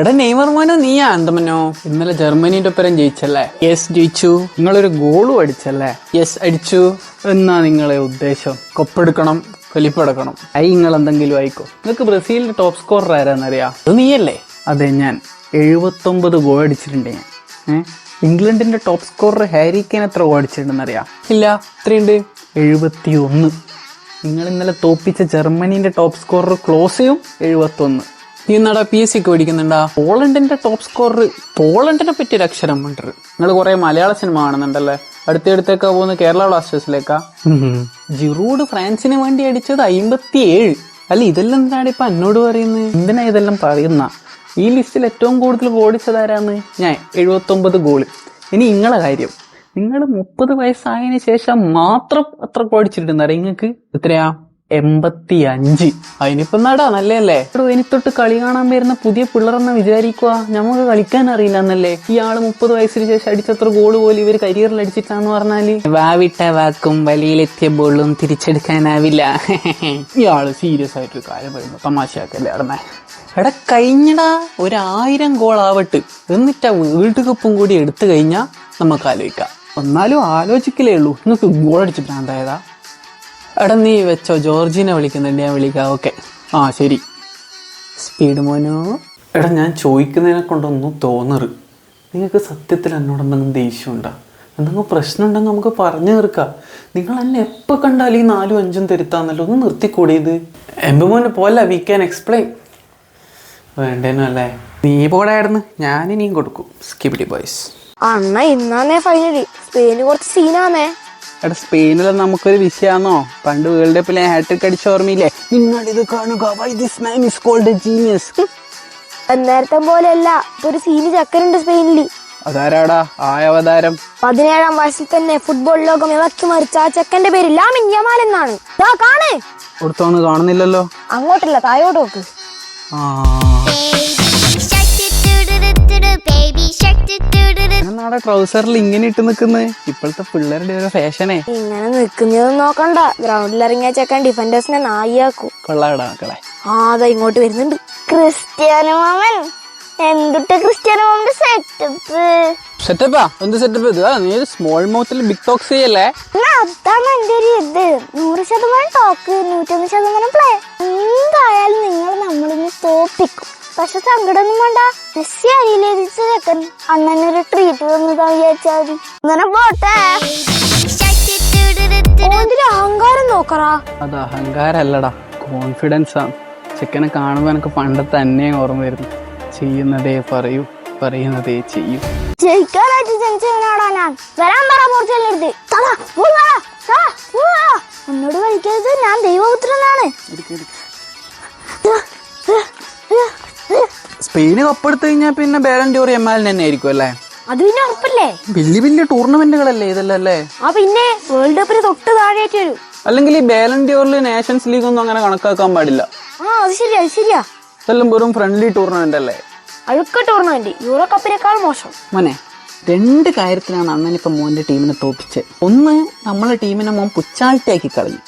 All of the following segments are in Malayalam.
എടാ നെയ്മർ മോനോ നീയാ എന്തമനോ ഇന്നലെ ജർമ്മനിന്റെ ഒപ്പരം ജയിച്ചല്ലേ? യെസ് ജയിച്ചു. നിങ്ങളൊരു ഗോളും അടിച്ചല്ലേ? യെസ് അടിച്ചു. എന്നാ നിങ്ങളെ ഉദ്ദേശം കൊപ്പെടുക്കണം, കലിപ്പടക്കണം. നിങ്ങൾ എന്തെങ്കിലും ആയിക്കോ. നിങ്ങൾക്ക് ബ്രസീലിന്റെ ടോപ്പ് സ്കോറർ ആരാന്നറിയാ? അത് നീയല്ലേ? അതെ, ഞാൻ 79 ഗോൾ അടിച്ചിട്ടുണ്ട് ഞാൻ. ഇംഗ്ലണ്ടിന്റെ ടോപ്പ് സ്കോറർ ഹാരി കെയ്ൻ എത്ര ഗോൾ അടിച്ചിട്ടുണ്ടെന്നറിയാ? ഇല്ല, എത്രയുണ്ട്? 71. നിങ്ങൾ ഇന്നലെ തോപ്പിച്ച ജർമ്മനിന്റെ ടോപ്പ് സ്കോറർ ക്ലോസയും 71. നീ എന്നാടാ PSC ഒക്കെ പഠിക്കുന്നുണ്ടാ? പോളണ്ടിന്റെ ടോപ്പ് സ്കോറർ, പോളണ്ടിനെ പറ്റി ഒരു അക്ഷരം ഉണ്ട്. നിങ്ങൾ കുറെ മലയാള സിനിമ കാണുന്നുണ്ടല്ലേ? അടുത്തടുത്തേക്കാ പോകുന്ന കേരള ബ്ലാസ്റ്റേഴ്സിലേക്കാ? ജിറൂഡ് ഫ്രാൻസിന് വേണ്ടി അടിച്ചത് 57. അല്ല, ഇതെല്ലാം എന്തിനാണ് ഇപ്പൊ എന്നോട് പറയുന്നത്? എന്തിനാ ഇതെല്ലാം പറയുന്ന? ഈ ലിസ്റ്റിൽ ഏറ്റവും കൂടുതൽ ഗോളിച്ചതാരാന്ന്? ഞാൻ 79 ഗോള്. ഇനി നിങ്ങളെ കാര്യം, നിങ്ങൾ 30 വയസ്സായതിനു ശേഷം മാത്രം അത്ര ഗോളിച്ചിട്ടുണ്ടെന്നറിയാം നിങ്ങൾക്ക്? എത്രയാ? 85. അതിനിപ്പോ നടാ നല്ലല്ലേ? ഇനി തൊട്ട് കളി കാണാൻ വരുന്ന പുതിയ പിള്ളേരെന്ന് വിചാരിക്കുക നമുക്ക് കളിക്കാൻ അറിയില്ല എന്നല്ലേ? ഇയാള് 30 വയസ്സിന് ശേഷം അടിച്ചത്ര ഗോള് പോലും ഇവര് കരിയറിൽ അടിച്ചിട്ടാന്ന് പറഞ്ഞാല് വാവിട്ട വാക്കും വലിയിലെത്തിയ ബോളും തിരിച്ചെടുക്കാനാവില്ല. ഇയാള് സീരിയസ് ആയിട്ടൊരു കാര്യം പറയുമ്പോ തമാശയാക്കല്ലേ നടന്നേ? എടാ കഴിഞ്ഞടാ, 1000 ഗോൾ ആവട്ട്, എന്നിട്ടാ വേൾഡ് കപ്പും കൂടി എടുത്തു കഴിഞ്ഞാ നമുക്ക് ആലോചിക്കാം. എന്നാലും ആലോചിക്കലേ ഉള്ളൂ. നിങ്ങൾക്ക് ഗോൾ അടിച്ച് ഭ്രാന്തായതാ? എടാ നീ വെച്ചോ, ജോർജിനെ വിളിക്കുന്നുണ്ട്, ഞാൻ വിളിക്കാം. ഓക്കെ, ആ ശരി. സ്പീഡ് മോനോ. എടാ ഞാൻ ചോദിക്കുന്നതിനെ കൊണ്ടൊന്നും തോന്നറ്. നിങ്ങൾക്ക് സത്യത്തിൽ എന്നോട് എന്തെങ്കിലും ദേഷ്യമുണ്ടോ? എന്തെങ്കിലും പ്രശ്നം ഉണ്ടെങ്കിൽ നമുക്ക് പറഞ്ഞു തീർക്കാം. നിങ്ങൾ എന്നെ എപ്പോൾ കണ്ടാലും ഈ 4ഉം 5ഉം തരുത്താന്നല്ലോ, ഒന്ന് നിർത്തിക്കൂടിയത്. എംബുമോനെ പോലെ വി ക്യാൻ എക്സ്പ്ലെയിൻ. വേണ്ടേനു അല്ലേ? നീ പോടായിരുന്നു, ഞാനിനിയും കൊടുക്കും. Skibidi boys. അണ്ണ ഇന്നാന്നേ ഫൈനലി. സ്പെയിന് കുറച്ച് സീനാന്നേ. എടാ സ്പെയിനിൽ നമുക്കൊരു വിഷയാന്നോ? പണ്ട് വേൾഡ് കപ്പിലെ ഹാട്രിക് അടിച്ച ഓർമ്മയില്ലേ? നിങ്ങൾ ഇത് കാണുക, why this man is called a genius. നേരത്തെ പോലെയല്ല, ഒരു സീന് ചക്കനുണ്ട് സ്പെയിനില്. അതാരാടാ ആ അവതാരം? 17-ാം വയസ്സിൽ തന്നെ ഫുട്ബോൾ ലോകം ഇളക്കി മറിച്ച ആ ചെക്കന്റെ പേര് ലാമിൻ യമാൽ എന്നാണ്. കാണേ കൊടുത്തോന്ന് കാണുന്നില്ലല്ലോ. അങ്ങോട്ടല്ല, തായോട്ട് നോക്ക്. നാടെ ട്രൗസറിൽ ഇങ്ങനെ ഇട്ട് നിക്കുന്നത് ഇപ്പോഴത്തെ പിള്ളേരുടെ ഒരു ഫാഷനെ. ഇങ്ങനെ നിക്കുന്നത് നോക്കണ്ട, ഗ്രൗണ്ടിൽ ഇറങ്ങിയ ചെക്കൻ ഡിഫൻഡേഴ്സിനെ നായിയാക്കും. കൊള്ളാടാ മക്കളെ. അതാ ഇങ്ങോട്ട് വരുന്നുണ്ട് ക്രിസ്ത്യാനോ മാമൻ. എന്തുട്ട ക്രിസ്ത്യാനോ മാമന്റെ സെറ്റപ്പാ? എന്ത് സെറ്റപ്പ് ഇത്? നീ സ്മോൾ മൗത്തിൽ ബിഗ് ടോക്സ് ചെയ്യല്ലേ? അതാണ് എന്റെ ഒരു ഇത്. 100% ടോക്ക്, 101% പ്ലേ. എന്തായാലും നിങ്ങൾ നമ്മളിന്ന് തോപ്പിക്കും. പക്ഷെ സങ്കടമൊന്നും വേണ്ട, മെസ്സി അരിയിലേതിച്ച ചെക്കൻ അണ്ണനൊരു ട്രീറ്റ് തന്നതാ വിചാരിച്ചാൽ മതി. അങ്ങനെ പോട്ടെ. അഹങ്കാരം നോക്കറാ. അത് അഹങ്കാരല്ലടാ, കോൺഫിഡൻസ് ആണ്. ചെക്കനെ കാണുമ്പോ എനിക്ക് പണ്ട് തന്നെ ഓർമ്മ വരുന്നു. ചെയ്യുന്നതേ പറയൂ, പറയുന്നതേ ചെയ്യൂ. ജയിക്കാനായിട്ട് ജനിച്ചവനാടാ ഞാൻ. വരാൻ പറ പോർച്ചുഗലിന്റെ എന്നോട് കളിക്കരുത്, ഞാൻ ദൈവപുത്രനാണ്. സ്പെയിന് കപ്പെടുത്തു കഴിഞ്ഞാൽ പിന്നെ ബാലൻ ഡോർ എമാലിന് തന്നെ ആയിരിക്കും അല്ലേ? അത് പിന്നെ ഉറപ്പല്ലേ? വലിയ വലിയ ടൂർണമെന്റുകളല്ലേ ഇതല്ലേ? ആ പിന്നെ വേൾഡ് കപ്പിന് തൊട്ട് താഴേക്ക് വരും. അല്ലെങ്കിൽ ഈ ബാലൻ ഡോറിൽ നേഷൻസ് ലീഗ് ഒന്നും അങ്ങനെ കണക്കാക്കാൻ പാടില്ല. അത് ശരിയാ, അത് ശരിയാ. ഇതെല്ലാം വെറും ഫ്രണ്ട്ലി ടൂർണമെന്റ് അല്ലേ? അഴുക്ക ടൂർണമെന്റ്, യൂറോ കപ്പിനേക്കാൾ മോശം. മോനെ, 2 കാര്യത്തിലാണ് അണ്ണനിപ്പം മോന്റെ ടീമിനെ തോപ്പിച്ചത്. ഒന്ന്, നമ്മളെ ടീമിനെ മോൻ പുച്ചാൾട്ടി ആക്കി കളയും.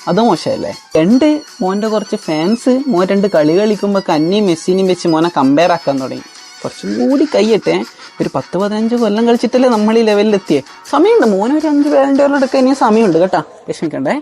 അത് മോശമല്ലേ? 2, മോന്റെ കുറച്ച് ഫാൻസ് മോൻ 2 കളി കളിക്കുമ്പോ കന്നിയും മെസ്സിനെയും വെച്ച് മോനെ കമ്പയർ ആക്കാൻ തുടങ്ങി. കുറച്ചും കൂടി കയ്യട്ടെ, ഒരു 10-15 കൊല്ലം കളിച്ചിട്ടല്ലേ നമ്മൾ ഈ ലെവലിലെത്തിയേ. സമയമുണ്ട് മോനെ, ഒരു 5 വേലൻ്റെ എടുക്കാൻ ഇനി സമയമുണ്ട് കേട്ടാ, വിഷമിക്കണ്ടേ.